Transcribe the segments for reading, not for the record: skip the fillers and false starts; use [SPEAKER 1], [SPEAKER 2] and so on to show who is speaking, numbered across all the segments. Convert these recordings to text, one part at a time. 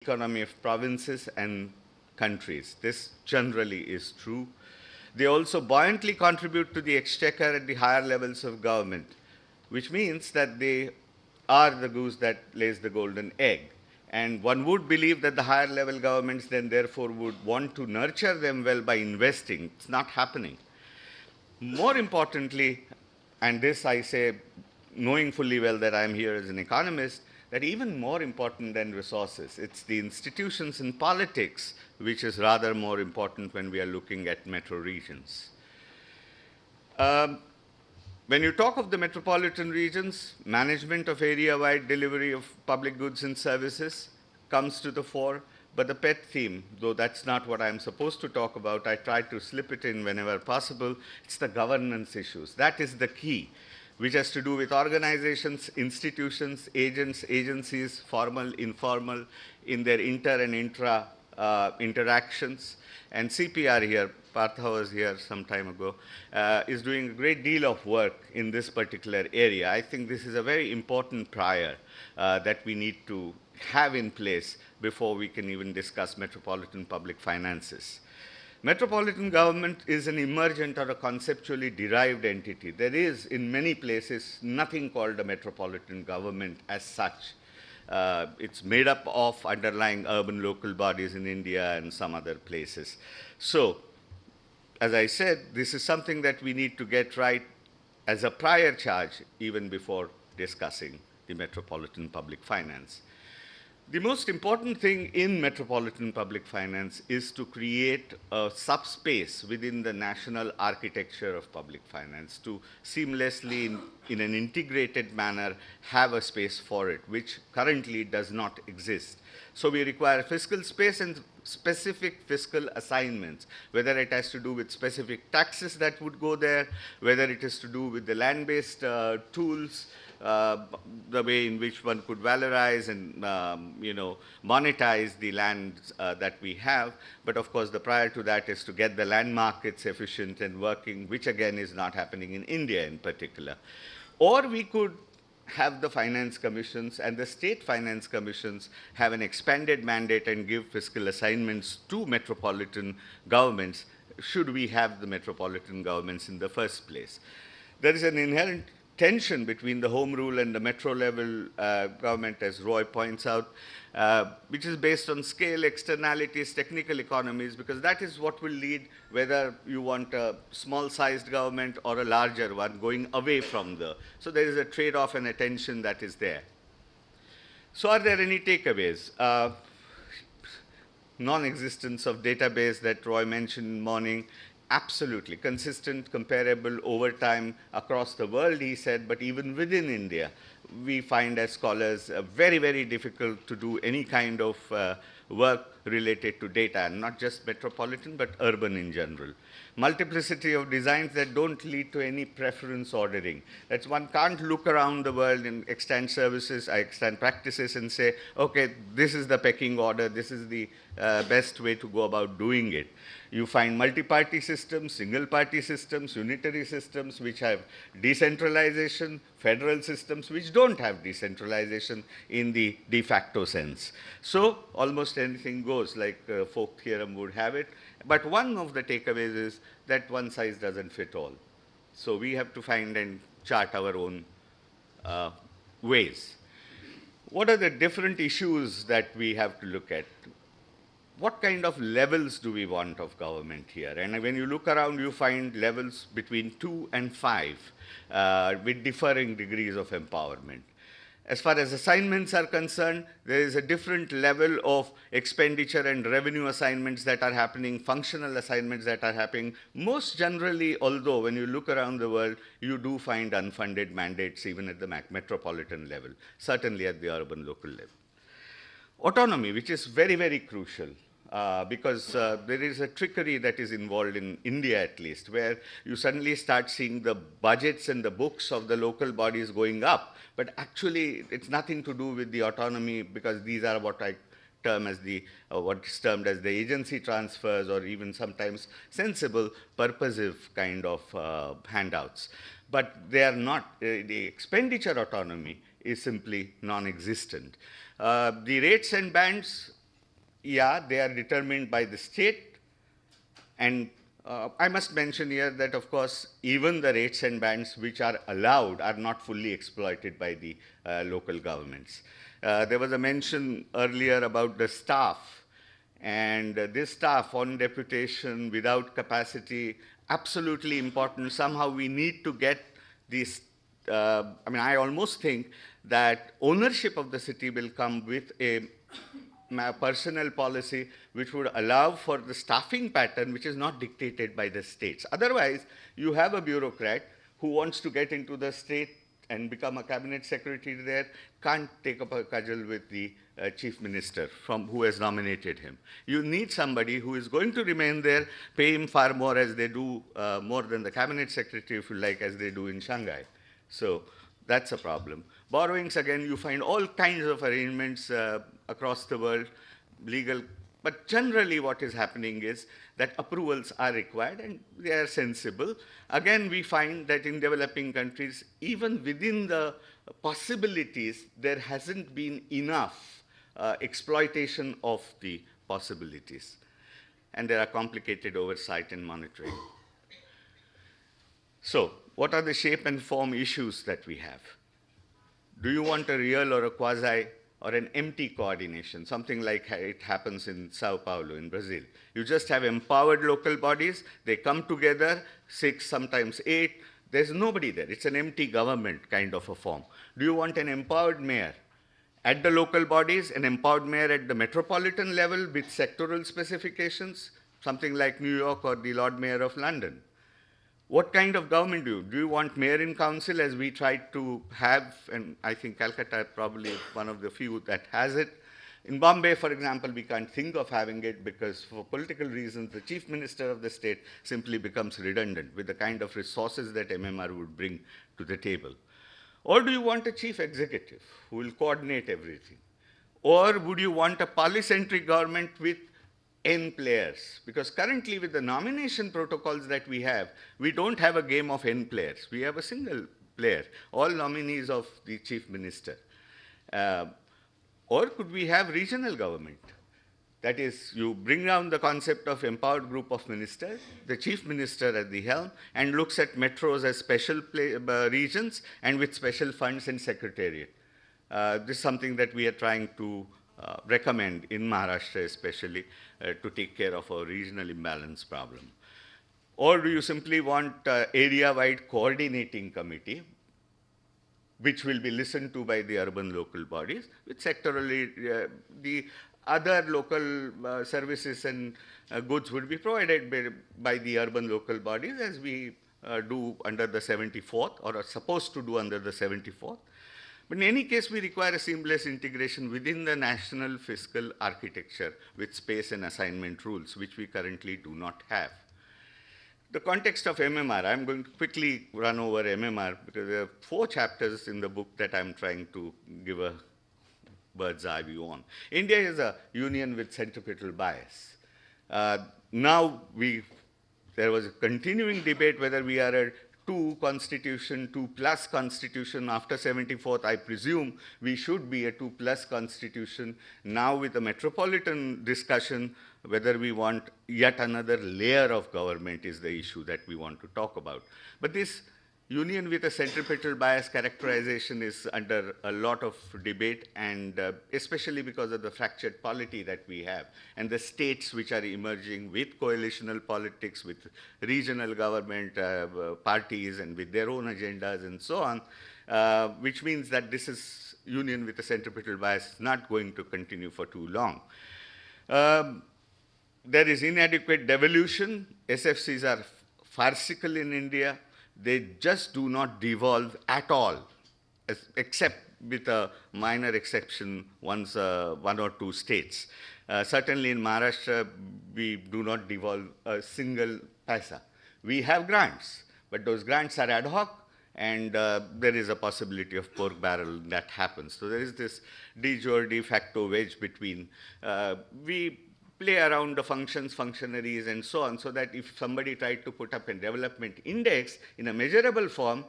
[SPEAKER 1] economy of provinces and countries. This generally is true. They also buoyantly contribute to the exchequer at the higher levels of government, which means that they are the goose that lays the golden egg. And one would believe that the higher level governments then therefore would want to nurture them well by investing. It's not happening. More importantly, and this I say knowing fully well that I'm here as an economist, that even more important than resources, it's the institutions and politics which is rather more important when we are looking at metro regions. Um, when you talk of the metropolitan regions, management of area-wide delivery of public goods and services comes to the fore. But the pet theme, though that's not what I'm supposed to talk about, I try to slip it in whenever possible, it's the governance issues. That is the key, which has to do with organizations, institutions, agents, agencies, formal, informal, in their inter and intra interactions. And CPR here, Partha was here some time ago, is doing a great deal of work in this particular area. I think this is a very important prior that we need to have in place before we can even discuss metropolitan public finances. Metropolitan government is an emergent or a conceptually derived entity. There is, in many places, nothing called a metropolitan government as such. It's made up of underlying urban local bodies in India and some other places. So, as I said, this is something that we need to get right as a prior charge even before discussing the metropolitan public finance. The most important thing in metropolitan public finance is to create a subspace within the national architecture of public finance to seamlessly, in an integrated manner, have a space for it, which currently does not exist. So we require fiscal space and specific fiscal assignments, whether it has to do with specific taxes that would go there, whether it is to do with the land-based tools, the way in which one could valorize and monetize the land that we have. But of course, the prior to that is to get the land markets efficient and working, which again is not happening in India in particular. Or we could have the finance commissions and the state finance commissions have an expanded mandate and give fiscal assignments to metropolitan governments, should we have the metropolitan governments in the first place. There is an inherent tension between the home rule and the metro level government, as Roy points out, which is based on scale, externalities, technical economies, because that is what will lead whether you want a small-sized government or a larger one going away from the. So there is a trade-off and a tension that is there. So are there any takeaways? Non-existence of database that Roy mentioned in the morning. Absolutely. Consistent, comparable over time across the world, he said, but even within India, we find as scholars very, very difficult to do any kind of work related to data, and not just metropolitan, but urban in general. Multiplicity of designs that don't lead to any preference ordering. That's one can't look around the world in extant services, extant practices and say, okay, this is the pecking order, this is the best way to go about doing it. You find multi-party systems, single-party systems, unitary systems which have decentralization, federal systems which don't have decentralization in the de facto sense. So almost anything goes, like folk theorem would have it. But one of the takeaways is that one size doesn't fit all. So we have to find and chart our own ways. What are the different issues that we have to look at? What kind of levels do we want of government here? And when you look around, you find levels between 2 and 5 with differing degrees of empowerment. As far as assignments are concerned, there is a different level of expenditure and revenue assignments that are happening, functional assignments that are happening. Most generally, although when you look around the world, you do find unfunded mandates even at the metropolitan level, certainly at the urban local level. Autonomy, which is very, very crucial. Because there is a trickery that is involved in India at least, where you suddenly start seeing the budgets and the books of the local bodies going up, but actually it's nothing to do with the autonomy, because these are what I term as the, what is termed as the agency transfers, or even sometimes sensible, purposive kind of handouts. But they are not, the expenditure autonomy is simply non-existent. The rates and bands yeah, they are determined by the state. And I must mention here that, of course, even the rates and bands which are allowed are not fully exploited by the local governments. There was a mention earlier about the staff, and this staff on deputation without capacity, absolutely important. Somehow we need to get these. I mean, I almost think that ownership of the city will come with a personnel policy which would allow for the staffing pattern which is not dictated by the states. Otherwise, you have a bureaucrat who wants to get into the state and become a cabinet secretary there, can't take up a cudgel with the chief minister from who has nominated him. You need somebody who is going to remain there, pay him far more as they do, more than the cabinet secretary, if you like, as they do in Shanghai. So that's a problem. Borrowings, again, you find all kinds of arrangements across the world, legal, but generally what is happening is that approvals are required and they are sensible. Again, we find that in developing countries, even within the possibilities, there hasn't been enough exploitation of the possibilities. And there are complicated oversight and monitoring. So, what are the shape and form issues that we have? Do you want a real or a quasi or an empty coordination, something like it happens in Sao Paulo in Brazil? You just have empowered local bodies, they come together, 6, sometimes 8, there's nobody there. It's an empty government kind of a form. Do you want an empowered mayor at the local bodies, an empowered mayor at the metropolitan level with sectoral specifications, something like New York or the Lord Mayor of London? What kind of government do you? Do you want mayor in council as we tried to have, and I think Calcutta probably one of the few that has it. In Bombay, for example, we can't think of having it because for political reasons, the chief minister of the state simply becomes redundant with the kind of resources that MMR would bring to the table. Or do you want a chief executive who will coordinate everything? Or would you want a polycentric government with N players? Because currently with the nomination protocols that we have, we don't have a game of N players. We have a single player, all nominees of the chief minister. Or could we have regional government? That is, you bring down the concept of empowered group of ministers, the chief minister at the helm, and looks at metros as special regions and with special funds and secretariat. This is something that we are trying to recommend in Maharashtra especially to take care of our regional imbalance problem. Or do you simply want area-wide coordinating committee, which will be listened to by the urban local bodies, with sectorally the other local services and goods would be provided by the urban local bodies as we do under the 74th or are supposed to do under the 74th. But in any case, we require a seamless integration within the national fiscal architecture with space and assignment rules, which we currently do not have. The context of MMR, I'm going to quickly run over MMR because there are 4 chapters in the book that I'm trying to give a bird's eye view on. India is a union with centripetal bias. Now there was a continuing debate whether we are a 2 constitution, 2+ constitution. After 74th, I presume we should be a 2+ constitution. Now with the metropolitan discussion, whether we want yet another layer of government is the issue that we want to talk about. But this union with a centripetal bias characterization is under a lot of debate, and especially because of the fractured polity that we have and the states which are emerging with coalitional politics, with regional government parties and with their own agendas and so on, which means that this is union with a centripetal bias is not going to continue for too long. There is inadequate devolution. SFCs are farcical in India. They just do not devolve at all, except with a minor exception, one or 2 states. Certainly in Maharashtra, we do not devolve a single paisa. We have grants, but those grants are ad hoc, and there is a possibility of pork barrel that happens. So there is this de jure de facto wedge between. We play around the functions, functionaries, and so on, so that if somebody tried to put up a development index in a measurable form,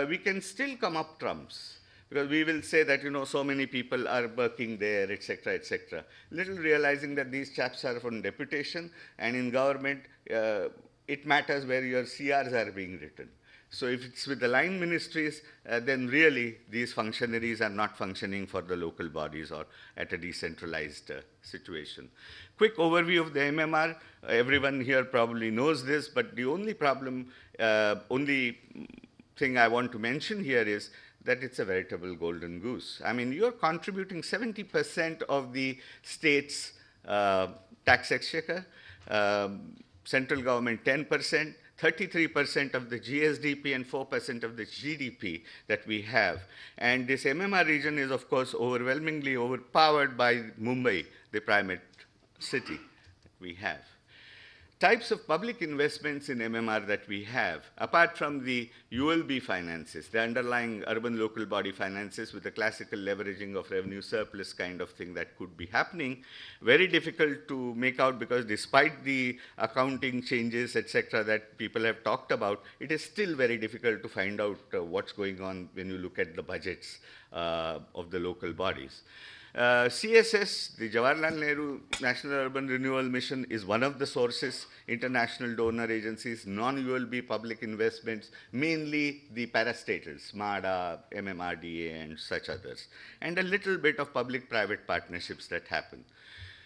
[SPEAKER 1] we can still come up trumps. Because we will say that, so many people are working there, etc., etc. Little realizing that these chaps are on deputation, and in government, it matters where your CRs are being written. So if it's with the line ministries, then really these functionaries are not functioning for the local bodies or at a decentralized situation. Quick overview of the MMR. Everyone here probably knows this, but the only problem, only thing I want to mention here is that it's a veritable golden goose. I mean, you're contributing 70% of the state's tax exchequer, central government 10%, 33% of the GSDP and 4% of the GDP that we have. And this MMR region is, of course, overwhelmingly overpowered by Mumbai, the primate city that we have. Types of public investments in MMR that we have, apart from the ULB finances, the underlying urban local body finances with the classical leveraging of revenue surplus kind of thing that could be happening, very difficult to make out, because despite the accounting changes, etc., that people have talked about, it is still very difficult to find out what's going on when you look at the budgets of the local bodies. CSS, the Jawaharlal Nehru National Urban Renewal Mission, is one of the sources. International donor agencies, non-ULB public investments, mainly the parastatals, MADA, MMRDA, and such others, and a little bit of public-private partnerships that happen.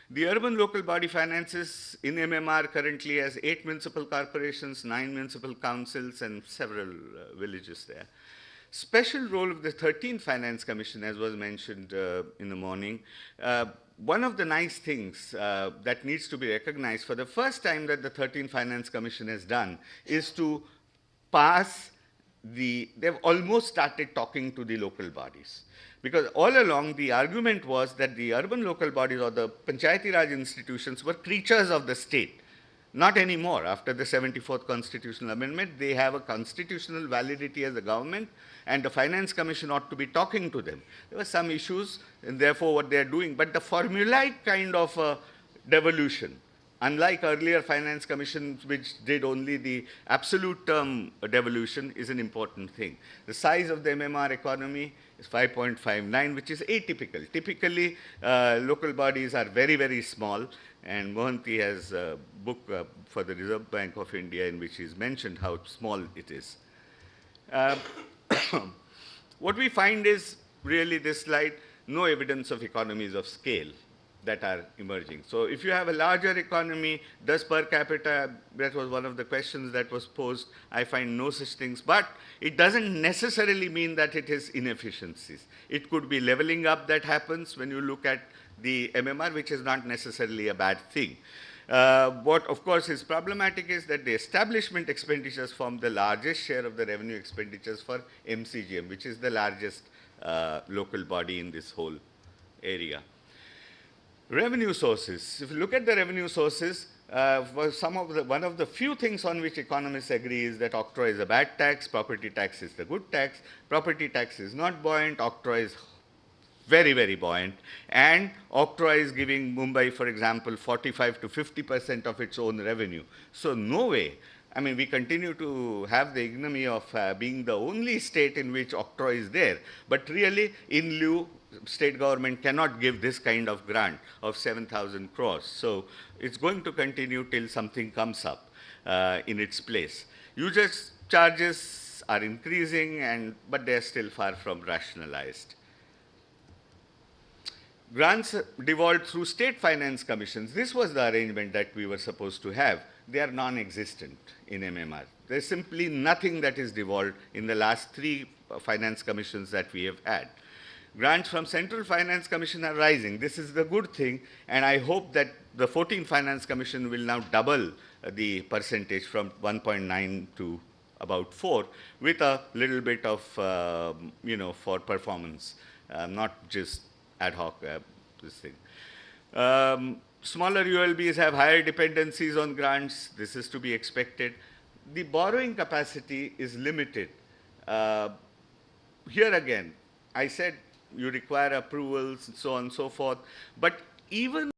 [SPEAKER 1] The urban local body finances in MMR currently has 8 municipal corporations, 9 municipal councils, and several villages there. Special role of the 13th Finance Commission, as was mentioned in the morning. One of the nice things that needs to be recognized for the first time that the 13th Finance Commission has done is to pass they've almost started talking to the local bodies. Because all along the argument was that the urban local bodies or the Panchayati Raj institutions were creatures of the state. Not anymore. After the 74th Constitutional Amendment, they have a constitutional validity as a government, and the Finance Commission ought to be talking to them. There were some issues, and therefore what they are doing. But the formulaic kind of devolution, unlike earlier Finance Commissions, which did only the absolute term devolution, is an important thing. The size of the MMR economy is 5.59, which is atypical. Typically, local bodies are very, very small. And Mohanty has a book for the Reserve Bank of India in which he's mentioned how small it is. What we find is really this slide, no evidence of economies of scale that are emerging. So if you have a larger economy, does per capita, that was one of the questions that was posed, I find no such things. But it doesn't necessarily mean that it is inefficiencies. It could be leveling up that happens when you look at the MMR, which is not necessarily a bad thing. What, of course, is problematic is that the establishment expenditures form the largest share of the revenue expenditures for MCGM, which is the largest local body in this whole area. Revenue sources. If you look at the revenue sources, one of the few things on which economists agree is that octroi is a bad tax, property tax is the good tax. Property tax is not buoyant, octroi is very, very buoyant. And octroi is giving Mumbai, for example, 45 to 50% of its own revenue. So no way. I mean, we continue to have the ignominy of being the only state in which octroi is there. But really, in lieu, state government cannot give this kind of grant of 7,000 crores. So it's going to continue till something comes up in its place. Users charges are increasing, but they're still far from rationalized. Grants devolved through state finance commissions. This was the arrangement that we were supposed to have. They are non-existent in MMR. There's simply nothing that is devolved in the last 3 finance commissions that we have had. Grants from Central Finance Commission are rising. This is the good thing, and I hope that the 14th Finance Commission will now double the percentage from 1.9 to about 4, with a little bit of, for performance, not just ad hoc, this thing. Smaller ULBs have higher dependencies on grants. This is to be expected. The borrowing capacity is limited. Here again, I said you require approvals and so on and so forth. But even